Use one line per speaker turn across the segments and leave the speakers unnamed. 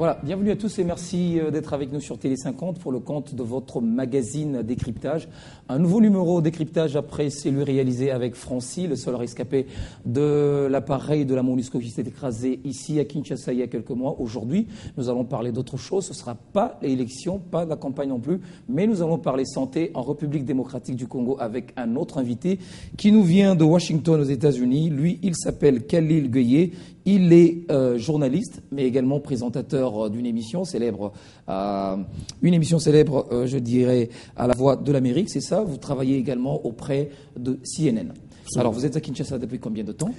Voilà, bienvenue à tous et merci d'être avec nous sur Télé 50 pour le compte de votre magazine Décryptage. Un nouveau numéro Décryptage après celui réalisé avec Francy, le seul rescapé de l'appareil de la MONUSCO qui s'est écrasé ici à Kinshasa il y a quelques mois. Aujourd'hui, nous allons parler d'autre chose. Ce ne sera pas l'élection, pas la campagne non plus, mais nous allons parler santé en République démocratique du Congo avec un autre invité qui nous vient de Washington aux États-Unis. Lui, il s'appelle Khalil Gueye. Il est journaliste, mais également présentateur d'une émission célèbre, je dirais, à la Voix de l'Amérique, c'est ça. Vous travaillez également auprès de CNN. Alors, vous êtes à Kinshasa depuis combien de temps?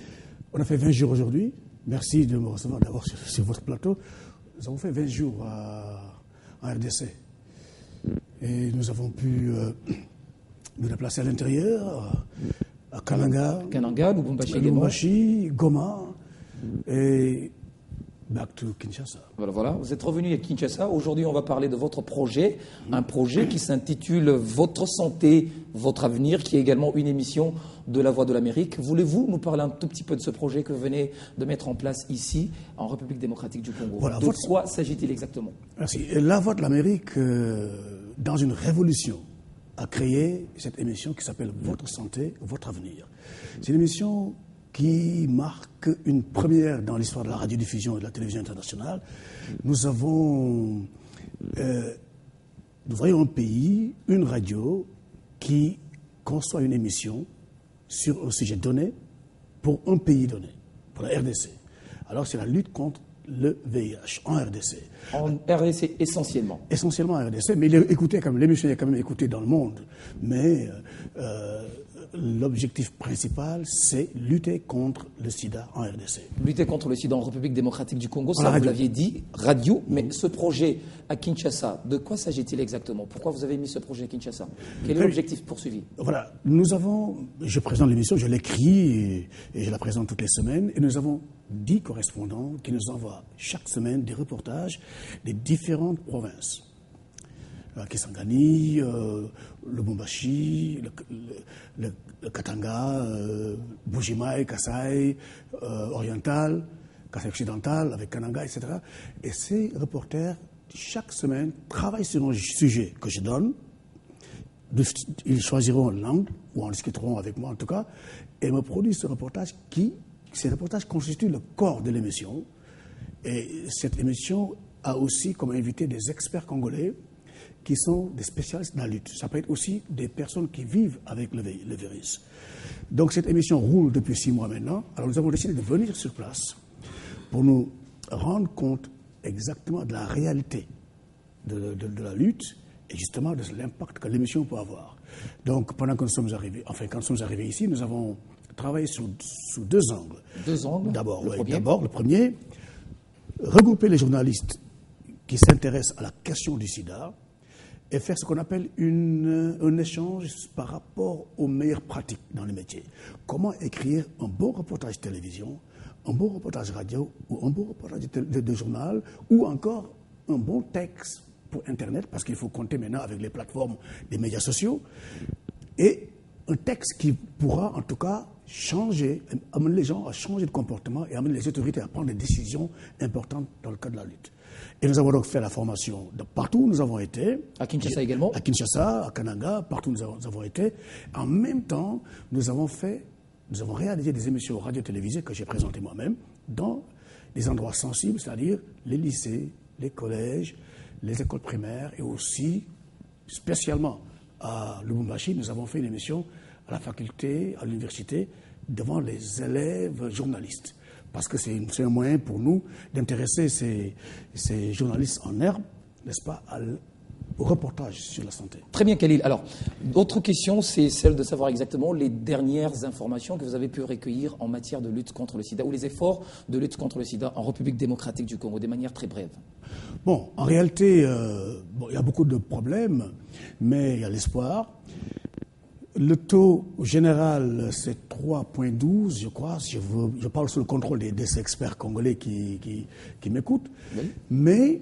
On a fait 20 jours aujourd'hui. Merci de me recevoir d'abord sur votre plateau. Nous avons fait 20 jours en RDC. Et nous avons pu nous déplacer à l'intérieur, à Kananga, Lubumbashi, Goma. Et back to Kinshasa.
Voilà. Vous êtes revenu à Kinshasa. Aujourd'hui, on va parler de votre projet, un projet qui s'intitule Votre santé, votre avenir, qui est également une émission de la Voix de l'Amérique. Voulez-vous nous parler un tout petit peu de ce projet que vous venez de mettre en place ici, en République démocratique du Congo?
Voilà,
de quoi s'agit-il exactement?
Merci. La Voix de l'Amérique, dans une révolution, a créé cette émission qui s'appelle Votre santé, votre avenir. C'est une émission qui marque une première dans l'histoire de la radiodiffusion et de la télévision internationale. Nous voyons un pays, une radio, qui conçoit une émission sur un sujet donné pour un pays donné, pour la RDC. Alors c'est la lutte contre le VIH en RDC.
En RDC essentiellement.
Essentiellement en RDC, mais l'émission est quand même écoutée dans le monde. Mais l'objectif principal, c'est lutter contre le sida en RDC.
Lutter contre le sida en République démocratique du Congo, ça vous l'aviez dit, radio, mais ce projet à Kinshasa, de quoi s'agit-il exactement? Pourquoi vous avez mis ce projet à Kinshasa? Quel est l'objectif poursuivi? Voilà,
je présente l'émission, je l'écris et je la présente toutes les semaines, et nous avons 10 correspondants qui nous envoient chaque semaine des reportages des différentes provinces. Kisangani, le Lubumbashi, le Katanga, Bujimaï, Kasai, Oriental, Kasai occidental, avec Kananga, etc. Et ces reporters, chaque semaine, travaillent sur un sujet que je donne. Ils choisiront une langue, ou en discuteront avec moi en tout cas, et me produisent ce reportage ces reportages constituent le corps de l'émission. Et cette émission a aussi comme invité des experts congolais qui sont des spécialistes de la lutte. Ça peut être aussi des personnes qui vivent avec le virus. Donc cette émission roule depuis 6 mois maintenant. Alors nous avons décidé de venir sur place pour nous rendre compte exactement de la réalité de la lutte et justement de l'impact que l'émission peut avoir. Donc pendant que nous sommes arrivés, quand nous sommes arrivés ici, nous avons travaillé sous 2 angles.
2 angles.
D'abord, le premier, regrouper les journalistes qui s'intéressent à la question du sida et faire ce qu'on appelle un échange par rapport aux meilleures pratiques dans le métier. Comment écrire un bon reportage télévision, un bon reportage radio, ou un bon reportage de journal, ou encore un bon texte pour Internet, parce qu'il faut compter maintenant avec les plateformes des médias sociaux, et un texte qui pourra en tout cas amener les gens à changer de comportement et amener les autorités à prendre des décisions importantes dans le cadre de la lutte. Et nous avons donc fait la formation partout où nous avons été.
À Kinshasa également? À
Kinshasa, à Kananga, partout où nous avons été. En même temps, nous avons réalisé des émissions radio-télévisées que j'ai présentées moi-même dans des endroits sensibles, c'est-à-dire les lycées, les collèges, les écoles primaires et aussi, spécialement à Lubumbashi, nous avons fait une émission à la faculté, à l'université, devant les élèves journalistes. Parce que c'est un moyen pour nous d'intéresser ces journalistes en herbe, n'est-ce pas, au reportage sur la santé.
Très bien, Khalil. Alors, d'autres questions, c'est celle de savoir exactement les dernières informations que vous avez pu recueillir en matière de lutte contre le sida ou les efforts de lutte contre le sida en République démocratique du Congo, de manière très brève.
Bon, en réalité, il y a beaucoup de problèmes, mais il y a l'espoir. Le taux général, c'est 3,12, je crois. Je parle sous le contrôle des experts congolais qui m'écoutent. Oui. Mais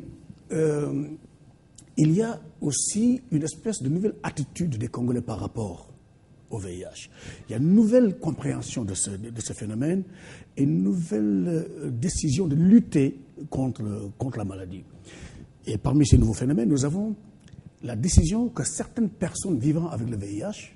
il y a aussi une espèce de nouvelle attitude des Congolais par rapport au VIH. Il y a une nouvelle compréhension de ce phénomène et une nouvelle décision de lutter contre la maladie. Et parmi ces nouveaux phénomènes, nous avons la décision que certaines personnes vivant avec le VIH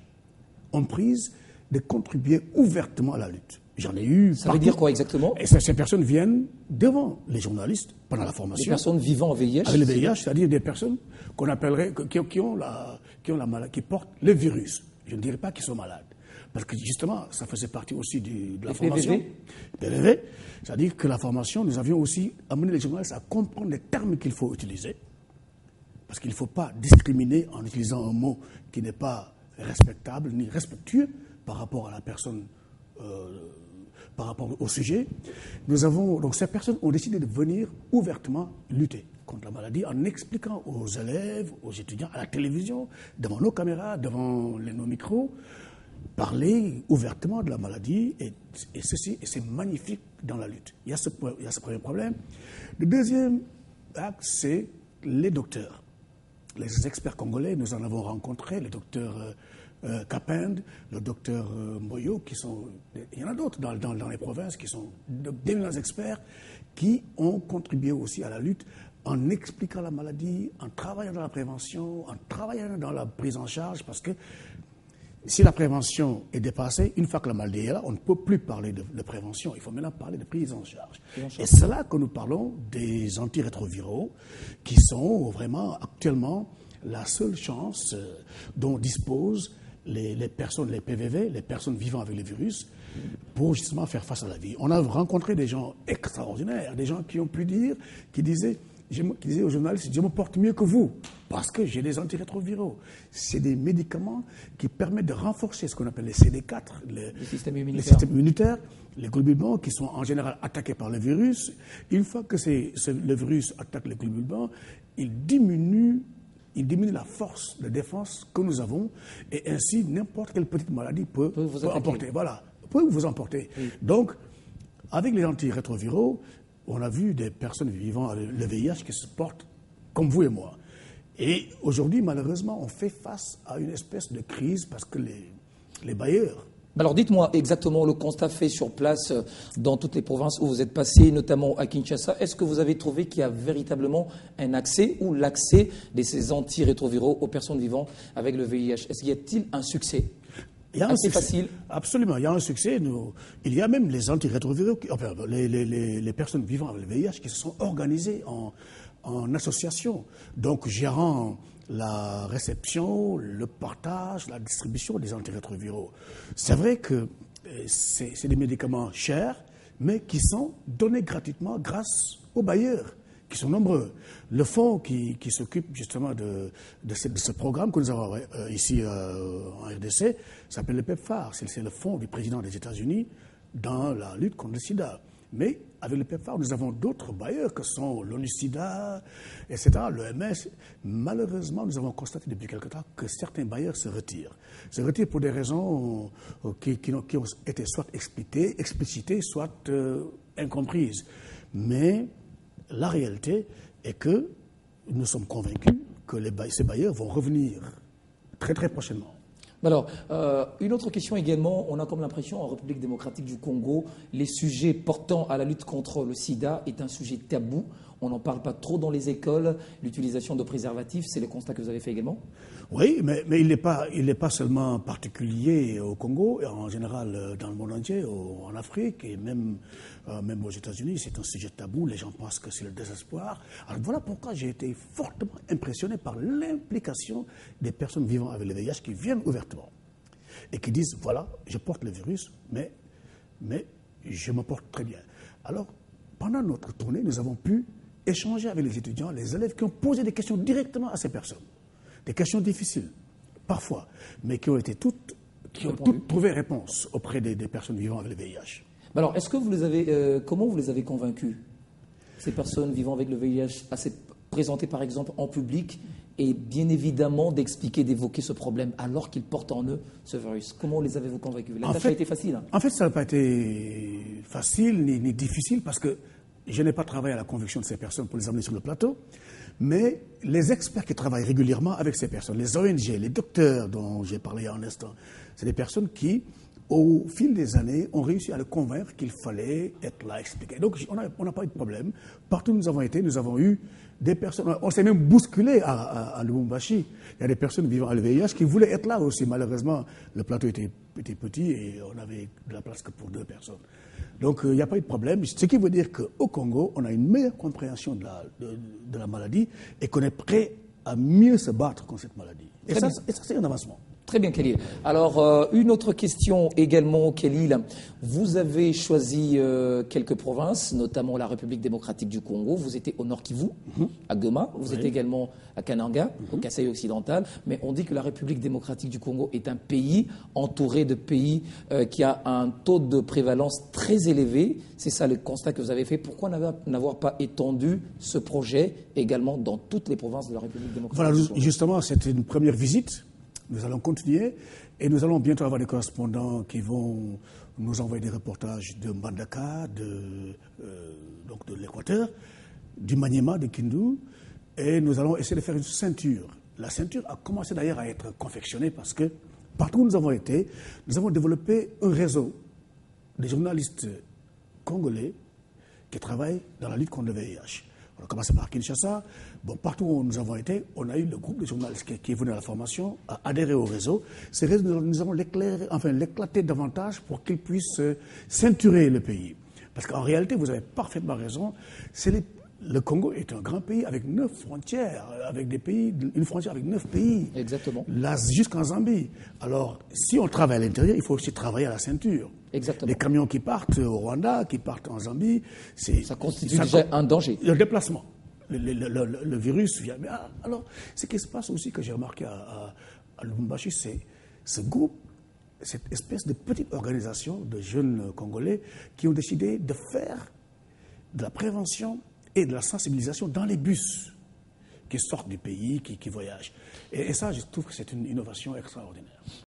ont prise de contribuer ouvertement à la lutte. J'en ai eu.
Ça veut dire quoi exactement?
Et ces personnes viennent devant les journalistes pendant la formation.
Des personnes vivant avec VIH?
Avec le VIH, c'est-à-dire des personnes qu'on appellerait, qui ont la maladie, qui portent le virus. Je ne dirais pas qu'ils sont malades. Parce que justement, ça faisait partie aussi de la formation. PVV. C'est-à-dire que la formation, nous avions aussi amené les journalistes à comprendre les termes qu'il faut utiliser. Parce qu'il ne faut pas discriminer en utilisant un mot qui n'est pas respectable ni respectueux par rapport à la personne, par rapport au sujet. Donc ces personnes ont décidé de venir ouvertement lutter contre la maladie en expliquant aux élèves, aux étudiants, à la télévision, devant nos caméras, devant nos micros, parler ouvertement de la maladie et c'est magnifique dans la lutte. Il y a ce premier problème. Le deuxième axe, c'est les docteurs. Les experts congolais, nous en avons rencontré, le docteur Kapend, le docteur Mboyo, il y en a d'autres dans les provinces qui sont d'éminents experts qui ont contribué aussi à la lutte en expliquant la maladie, en travaillant dans la prévention, en travaillant dans la prise en charge, parce que si la prévention est dépassée, une fois que la maladie est là, on ne peut plus parler de prévention. Il faut maintenant parler de prise en charge. Et c'est là que nous parlons des antirétroviraux, qui sont vraiment actuellement la seule chance dont disposent les personnes, les PVV, les personnes vivant avec le virus, pour justement faire face à la vie. On a rencontré des gens extraordinaires, des gens qui ont pu dire, qui disaient aux journalistes, je me porte mieux que vous, parce que j'ai des antirétroviraux. C'est des médicaments qui permettent de renforcer ce qu'on appelle les CD4, les systèmes immunitaires, les globules blancs qui sont en général attaqués par le virus. Une fois que le virus attaque les globules blancs, il diminue la force de défense que nous avons, et ainsi n'importe quelle petite maladie peut vous emporter. Voilà, peut vous emporter. Oui. Donc, avec les antirétroviraux, on a vu des personnes vivant avec le VIH qui se portent comme vous et moi. Et aujourd'hui, malheureusement, on fait face à une espèce de crise parce que les bailleurs...
Alors dites-moi exactement le constat fait sur place dans toutes les provinces où vous êtes passé, notamment à Kinshasa. Est-ce que vous avez trouvé qu'il y a véritablement un accès ou l'accès de ces antirétroviraux aux personnes vivant avec le VIH? Est-ce qu'il y a-t-il un succès?
Il y a assez facile. Absolument, il y a un succès. Il y a même les antirétroviraux, les personnes vivant avec le VIH qui se sont organisées en association, donc gérant la réception, le partage, la distribution des antirétroviraux. C'est vrai que c'est des médicaments chers, mais qui sont donnés gratuitement grâce aux bailleurs, qui sont nombreux. Le fonds qui s'occupe justement de ce programme que nous avons ici en RDC s'appelle le PEPFAR. C'est le fonds du président des États-Unis dans la lutte contre le sida. Mais avec le PEPFAR, nous avons d'autres bailleurs que sont l'ONU-SIDA, etc., l'OMS. Malheureusement, nous avons constaté depuis quelque temps que certains bailleurs se retirent. Se retirent pour des raisons qui ont été soit explicitées, soit incomprises. Mais la réalité est que nous sommes convaincus que ces bailleurs vont revenir très très prochainement.
Alors, une autre question également, on a comme l'impression en République démocratique du Congo, les sujets portant à la lutte contre le sida est un sujet tabou. On n'en parle pas trop dans les écoles. L'utilisation de préservatifs, c'est le constat que vous avez fait également?
Oui, mais il n'est pas seulement particulier au Congo, et en général dans le monde entier, en Afrique et même aux États-Unis, c'est un sujet tabou. Les gens pensent que c'est le désespoir. Alors voilà pourquoi j'ai été fortement impressionné par l'implication des personnes vivant avec le VIH qui viennent ouvertement et qui disent, voilà, je porte le virus, mais je me porte très bien. Alors, pendant notre tournée, nous avons pu échanger avec les étudiants, les élèves qui ont posé des questions directement à ces personnes. Des questions difficiles, parfois, mais qui ont toutes trouvé réponse auprès des personnes vivant avec le VIH.
Alors, est-ce que comment vous les avez convaincus, ces personnes vivant avec le VIH, à se présenter par exemple en public et bien évidemment d'expliquer, d'évoquer ce problème alors qu'ils portent en eux ce virus? Comment les avez-vous convaincus? La tâche a été facile.
En fait, ça n'a pas été facile ni difficile parce que je n'ai pas travaillé à la conviction de ces personnes pour les amener sur le plateau, mais les experts qui travaillent régulièrement avec ces personnes, les ONG, les docteurs dont j'ai parlé il y a un instant, c'est des personnes qui au fil des années, on réussit à le convaincre qu'il fallait être là, expliquer. Donc, on n'a pas eu de problème. Partout où nous avons été, nous avons eu des personnes. On s'est même bousculé à Lubumbashi. Il y a des personnes vivant à l'VIH qui voulaient être là aussi. Malheureusement, le plateau était petit et on avait de la place que pour 2 personnes. Donc, il n'y a pas eu de problème. Ce qui veut dire qu'au Congo, on a une meilleure compréhension de la maladie et qu'on est prêt à mieux se battre contre cette maladie. Et ça, c'est un avancement.
Très bien, Khalil. Alors, une autre question également, Khalil. Vous avez choisi quelques provinces, notamment la République démocratique du Congo. Vous étiez au Nord Kivu, à Goma. Vous êtes également à Kananga, au Kasaï occidental. Mais on dit que la République démocratique du Congo est un pays entouré de pays qui a un taux de prévalence très élevé. C'est ça le constat que vous avez fait. Pourquoi n'avoir pas étendu ce projet également dans toutes les provinces de la République démocratique du Congo?
Voilà, justement, c'était une première visite. Nous allons continuer et nous allons bientôt avoir des correspondants qui vont nous envoyer des reportages de Mbandaka, donc de l'Équateur, du Maniema, de Kindu, et nous allons essayer de faire une ceinture. La ceinture a commencé d'ailleurs à être confectionnée parce que partout où nous avons été, nous avons développé un réseau de journalistes congolais qui travaillent dans la lutte contre le VIH. On a commencé par Kinshasa. Bon, partout où nous avons été, on a eu le groupe de journalistes qui est venu à la formation, à adhérer au réseau. Ces réseaux, nous allons l'éclater davantage pour qu'ils puissent ceinturer le pays. Parce qu'en réalité, vous avez parfaitement raison, le Congo est un grand pays avec 9 frontières, une frontière avec 9 pays.
Exactement.
Là, jusqu'en Zambie. Alors, si on travaille à l'intérieur, il faut aussi travailler à la ceinture.
Exactement.
Les camions qui partent au Rwanda, qui partent en Zambie,
ça constitue déjà un danger.
Le déplacement. Le virus vient. Mais alors, ce qui se passe aussi, que j'ai remarqué à Lubumbashi, c'est ce groupe, cette espèce de petite organisation de jeunes Congolais qui ont décidé de faire de la prévention et de la sensibilisation dans les bus qui sortent du pays, qui voyagent. Et ça, je trouve que c'est une innovation extraordinaire.